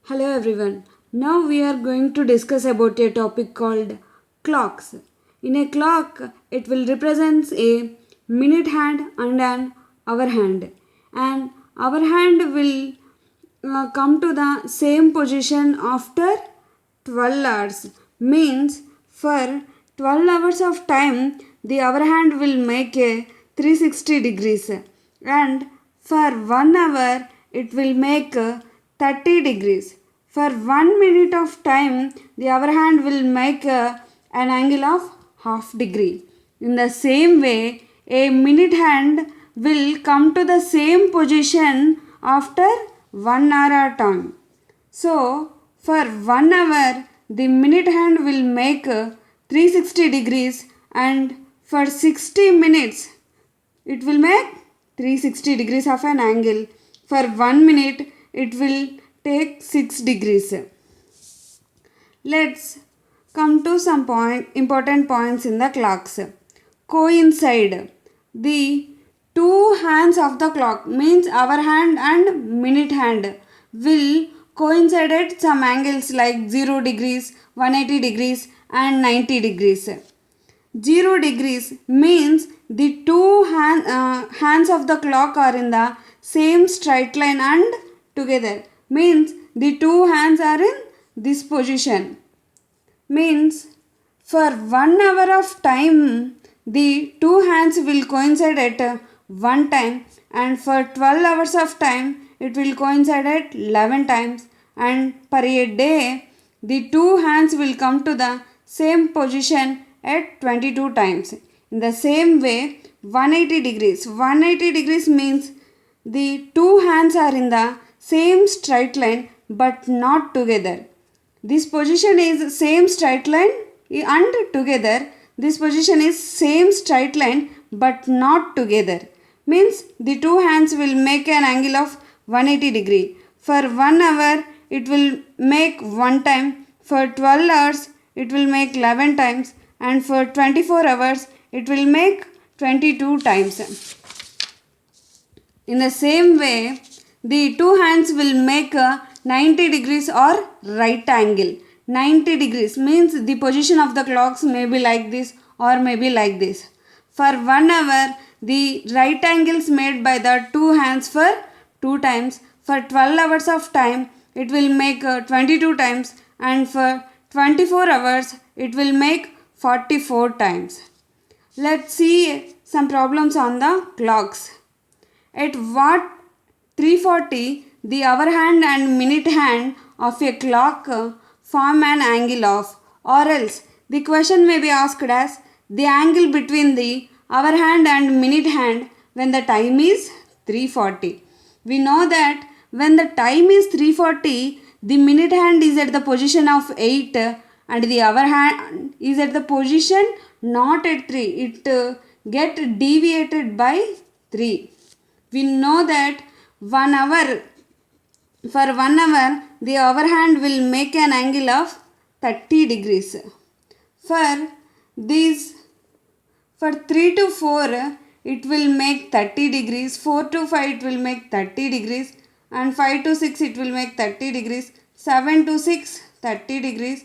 Hello everyone. Now we are going to discuss about a topic called clocks. In a clock, it will represent a minute hand and an hour hand. And hour hand will come to the same position after 12 hours. Means for 12 hours of time, the hour hand will make a 360 degrees. And for 1 hour, it will make 30 degrees. For 1 minute of time, the other hand will make an angle of half degree. In the same way, a minute hand will come to the same position after 1 hour time. So, for 1 hour, the minute hand will make 360 degrees, and for 60 minutes, it will make 360 degrees of an angle. For 1 minute, it will take 6 degrees. Let's come to some important points in the clocks. Coincide. The two hands of the clock means hour hand and minute hand will coincide at some angles like 0 degrees, 180 degrees and 90 degrees. 0 degrees means the two hands of the clock are in the same straight line and together. Means the two hands are in this position. Means for 1 hour of time, the two hands will coincide at one time, and for 12 hours of time, it will coincide at 11 times, and per a day, the two hands will come to the same position at 22 times. In the same way, 180 degrees. 180 degrees means the two hands are in the same straight line but not together. This position is same straight line and together. This position is same straight line but not together. Means the two hands will make an angle of 180 degree. For 1 hour it will make one time. For 12 hours it will make 11 times, and for 24 hours it will make 22 times. In the same way, the two hands will make a 90 degrees or right angle. 90 degrees means the position of the clocks may be like this or may be like this. For 1 hour, the right angles made by the two hands for 2 times. For 12 hours of time, it will make 22 times, and for 24 hours, it will make 44 times. Let's see some problems on the clocks. At what 3:40, the hour hand and minute hand of a clock form an angle of, or else the question may be asked as the angle between the hour hand and minute hand when the time is 3:40. We know that when the time is 3:40, the minute hand is at the position of 8 and the hour hand is at the position not at 3. It get deviated by 3. We know that 1 hour, for 1 hour, the hour hand will make an angle of 30 degrees. For these, for 3 to 4, it will make 30 degrees. 4 to 5, it will make 30 degrees. And 5 to 6, it will make 30 degrees. 7 to 6, 30 degrees.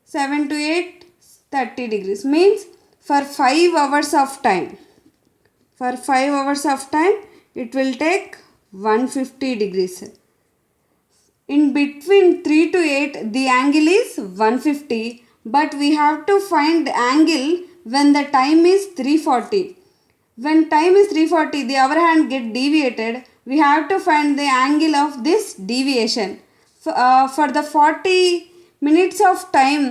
7 to 8, 30 degrees. Means for 5 hours of time. For 5 hours of time, it will take 150 degrees. In between 3 to 8, the angle is 150, but we have to find the angle when the time is 3:40. When time is 3:40, the hour hand get deviated. We have to find the angle of this deviation. For the 40 minutes of time,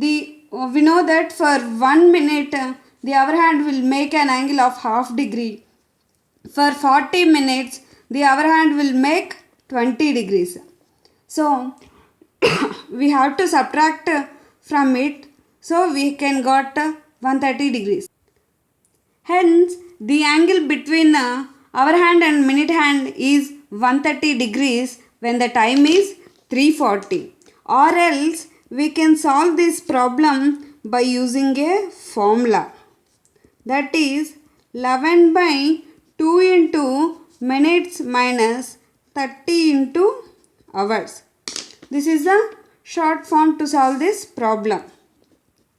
we know that for 1 minute, the hour hand will make an angle of half degree. For 40 minutes, the hour hand will make 20 degrees. So, we have to subtract from it. So, we can got 130 degrees. Hence, the angle between hour hand and minute hand is 130 degrees when the time is 3:40. Or else, we can solve this problem by using a formula. That is 11 by 2 into minutes minus 30 into hours. This is the short form to solve this problem.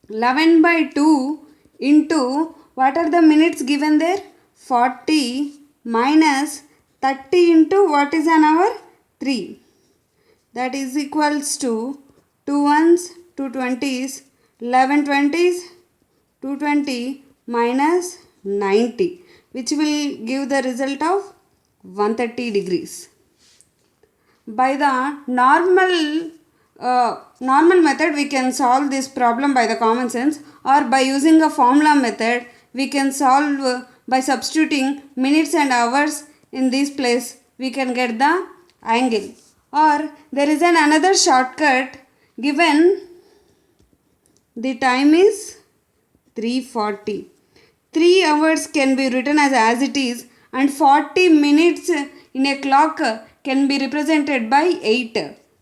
11 by 2 into what are the minutes given there? 40 minus 30 into what is an hour? 3. That is equals to 2 ones, 2 20s, 11 20s, 220 minus 90, which will give the result of 130 degrees. By the normal method we can solve this problem by the common sense, or by using a formula method we can solve by substituting minutes and hours in this place. We can get the angle. Or there is another shortcut given. The time is 3:40. 3 hours can be written as it is, and 40 minutes in a clock can be represented by 8.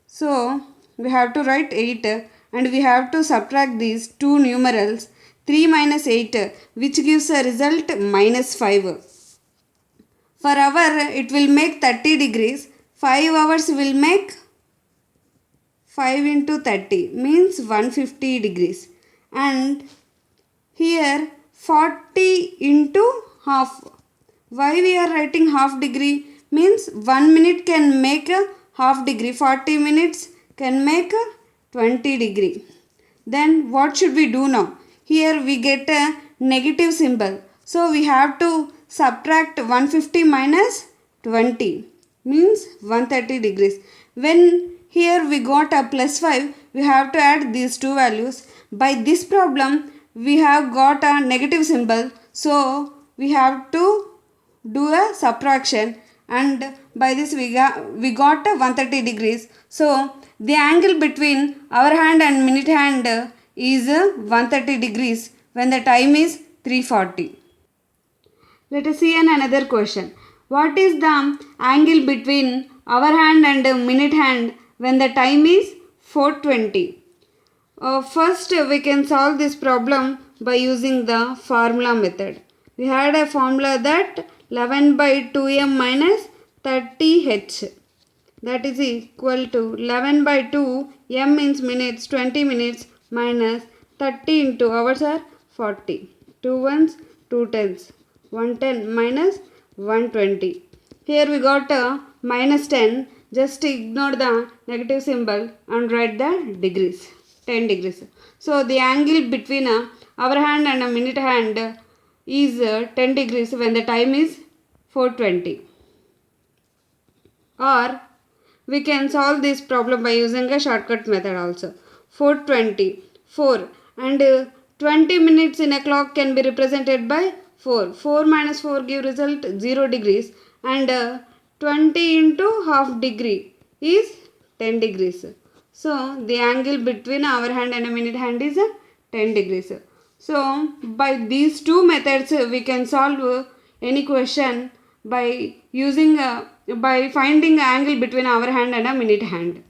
So we have to write 8 and we have to subtract these two numerals, 3 minus 8, which gives a result minus 5. For hour it will make 30 degrees. 5 hours will make 5 into 30 means 150 degrees. And here 40 into half. Why we are writing half degree? Means 1 minute can make a half degree. 40 minutes can make a 20 degree. Then what should we do now? Here we get a negative symbol. So we have to subtract 150 minus 20 means 130 degrees. When here we got a plus 5, we have to add these two values. By this problem we have got a negative symbol, so we have to do a subtraction, and by this we got 130 degrees. So the angle between hour hand and minute hand is 130 degrees when the time is 3:40. Let us see another question. What is the angle between hour hand and minute hand when the time is 4:20? First we can solve this problem by using the formula method. We had a formula that 11 by 2m minus 30h, that is equal to 11 by 2, m means minutes, 20 minutes minus 30 into hours are 40. 2 ones, 2 tens, 110 minus 120. Here we got a minus 10. Just ignore the negative symbol and write the degrees. 10 degrees. So the angle between hour hand and a minute hand is 10 degrees when the time is 4:20. Or we can solve this problem by using a shortcut method also. 4:20, 4, and 20 minutes in a clock can be represented by 4. 4 minus 4 give result 0 degrees, and 20 into half degree is 10 degrees. So the angle between hour hand and a minute hand is 10 degrees. So by these two methods we can solve any question by using by finding angle between hour hand and a minute hand.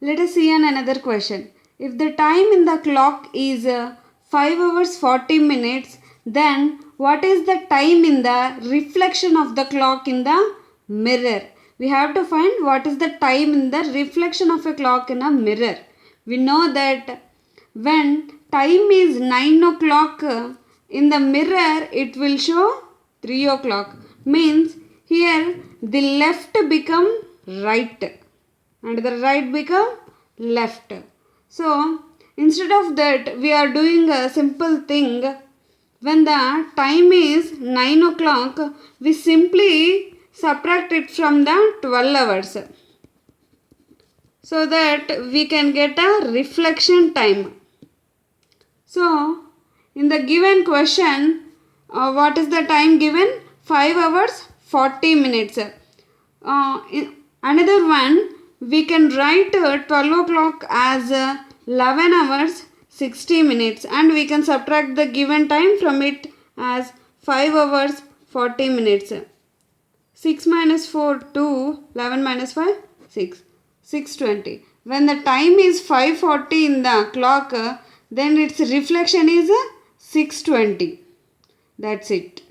Let us see another question. If the time in the clock is 5 hours 40 minutes, then what is the time in the reflection of the clock in the mirror? We have to find what is the time in the reflection of a clock in a mirror. We know that when time is 9 o'clock in the mirror, it will show 3 o'clock. Means here the left become right and the right become left. So instead of that we are doing a simple thing. When the time is 9 o'clock, we simply subtract it from the 12 hours, so that we can get a reflection time. So in the given question, what is the time given? 5 hours 40 minutes. Another one, we can write 12 o'clock as 11 hours 60 minutes, and we can subtract the given time from it as 5 hours 40 minutes. 6 minus 4, 2, 11 minus 5, 6. 6:20. When the time is 5:40 in the clock, then its reflection is 6:20. That's it.